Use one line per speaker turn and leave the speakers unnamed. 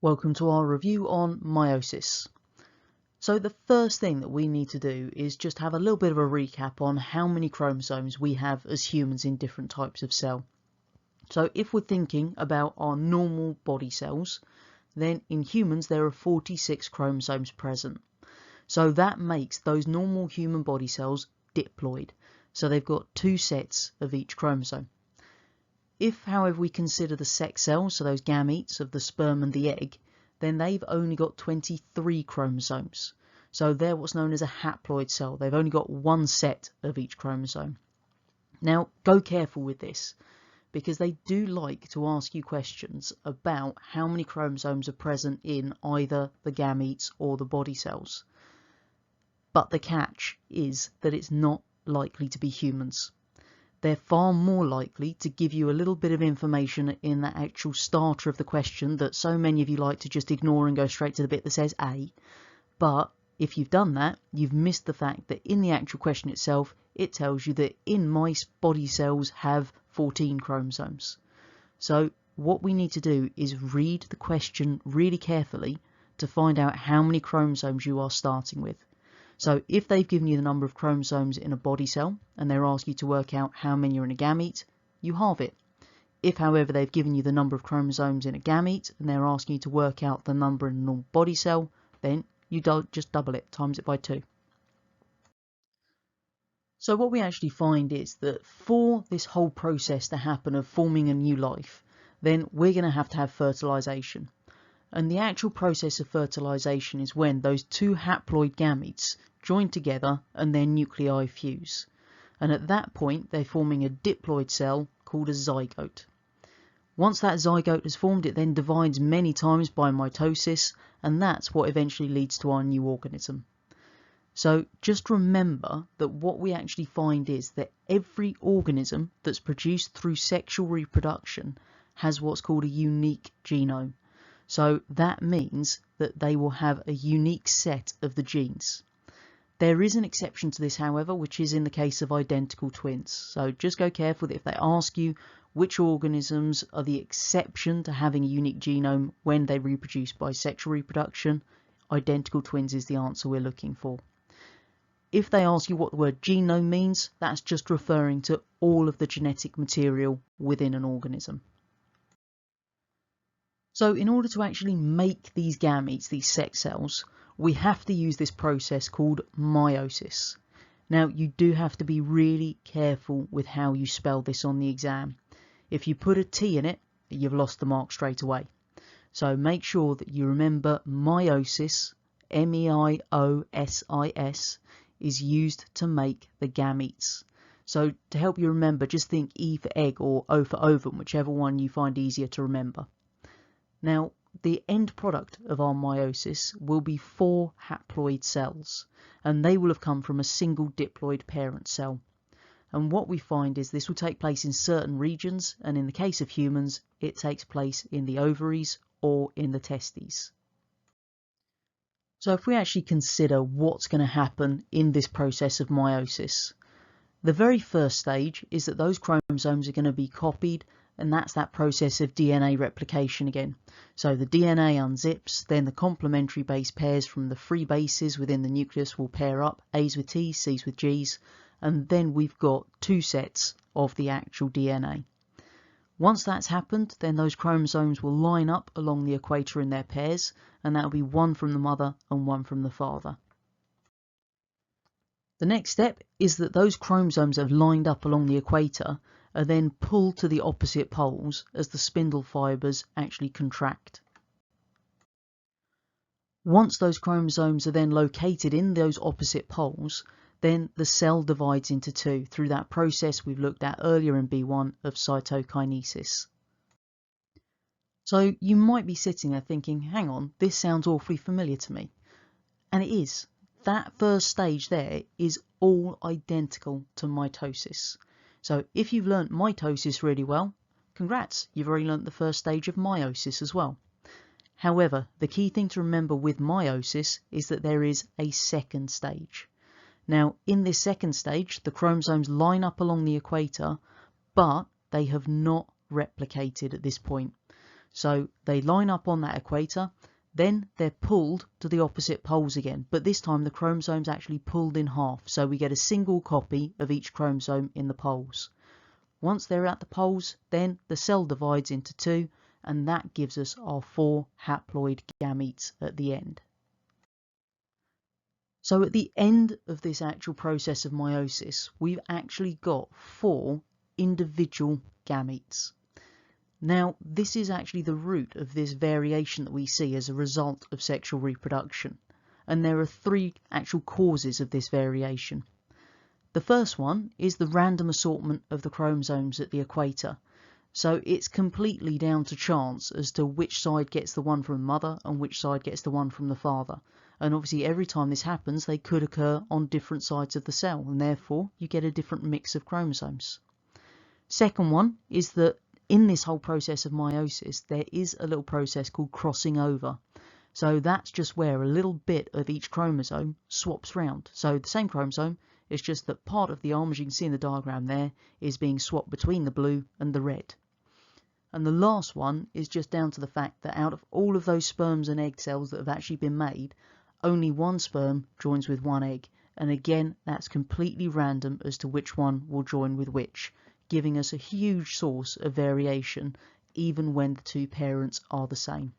Welcome to our review on meiosis. So the first thing that we need to do is just have a little bit of a recap on how many chromosomes we have as humans in different types of cell. So if we're thinking about our normal body cells, then in humans there are 46 chromosomes present. So that makes those normal human body cells diploid. So they've got two sets of each chromosome. If, however, we consider the sex cells, so those gametes of the sperm and the egg, then they've only got 23 chromosomes. So they're what's known as a haploid cell. They've only got one set of each chromosome. Now, go careful with this, because they do like to ask you questions about how many chromosomes are present in either the gametes or the body cells. But the catch is that it's not likely to be humans. They're far more likely to give you a little bit of information in the actual starter of the question that so many of you like to just ignore and go straight to the bit that says A. But if you've done that, you've missed the fact that in the actual question itself, it tells you that in mice, body cells have 14 chromosomes. So what we need to do is read the question really carefully to find out how many chromosomes you are starting with. So if they've given you the number of chromosomes in a body cell and they're asking you to work out how many are in a gamete, you halve it. If, however, they've given you the number of chromosomes in a gamete and they're asking you to work out the number in a normal body cell, then you just double it, times it by 2. So what we actually find is that for this whole process to happen of forming a new life, then we're going to have fertilisation. And the actual process of fertilisation is when those two haploid gametes join together and their nuclei fuse. And at that point, they're forming a diploid cell called a zygote. Once that zygote has formed, it then divides many times by mitosis, and that's what eventually leads to our new organism. So just remember that what we actually find is that every organism that's produced through sexual reproduction has what's called a unique genome. So that means that they will have a unique set of the genes. There is an exception to this, however, which is in the case of identical twins. So just go careful that if they ask you which organisms are the exception to having a unique genome when they reproduce by sexual reproduction, identical twins is the answer we're looking for. If they ask you what the word genome means, that's just referring to all of the genetic material within an organism. So in order to actually make these gametes, these sex cells, we have to use this process called meiosis. Now you do have to be really careful with how you spell this on the exam. If you put a T in it, you've lost the mark straight away. So make sure that you remember meiosis, M-E-I-O-S-I-S, is used to make the gametes. So to help you remember, just think E for egg or O for ovum, whichever one you find easier to remember. Now, the end product of our meiosis will be 4 haploid cells, and they will have come from a single diploid parent cell. And what we find is this will take place in certain regions, and in the case of humans, it takes place in the ovaries or in the testes. So if we actually consider what's going to happen in this process of meiosis, the very first stage is that those chromosomes are going to be copied, and that's that process of DNA replication again. So the DNA unzips, then the complementary base pairs from the 3 bases within the nucleus will pair up, A's with T's, C's with G's, and then we've got 2 sets of the actual DNA. Once that's happened, then those chromosomes will line up along the equator in their pairs, and that'll be one from the mother and one from the father. The next step is that those chromosomes have lined up along the equator are then pulled to the opposite poles as the spindle fibres actually contract. Once those chromosomes are then located in those opposite poles, then the cell divides into 2 through that process we've looked at earlier in B1 of cytokinesis. So you might be sitting there thinking, hang on, this sounds awfully familiar to me. And it is. That first stage there is all identical to mitosis. So if you've learnt mitosis really well, congrats, you've already learnt the first stage of meiosis as well. However, the key thing to remember with meiosis is that there is a second stage. Now, in this second stage, the chromosomes line up along the equator, but they have not replicated at this point. So they line up on that equator, then they're pulled to the opposite poles again, but this time the chromosome's actually pulled in half, so we get a single copy of each chromosome in the poles. Once they're at the poles, then the cell divides into two, and that gives us our 4 haploid gametes at the end. So at the end of this actual process of meiosis, we've actually got 4 individual gametes. Now, this is actually the root of this variation that we see as a result of sexual reproduction, and there are 3 actual causes of this variation. The first one is the random assortment of the chromosomes at the equator. So it's completely down to chance as to which side gets the one from the mother and which side gets the one from the father. And obviously every time this happens, they could occur on different sides of the cell, and therefore you get a different mix of chromosomes. Second one is that in this whole process of meiosis, there is a little process called crossing over. So that's just where a little bit of each chromosome swaps round. So the same chromosome, it's just that part of the arm, as you can see in the diagram there, is being swapped between the blue and the red. And the last one is just down to the fact that out of all of those sperms and egg cells that have actually been made, only one sperm joins with one egg. And again, that's completely random as to which one will join with which, giving us a huge source of variation even when the 2 parents are the same.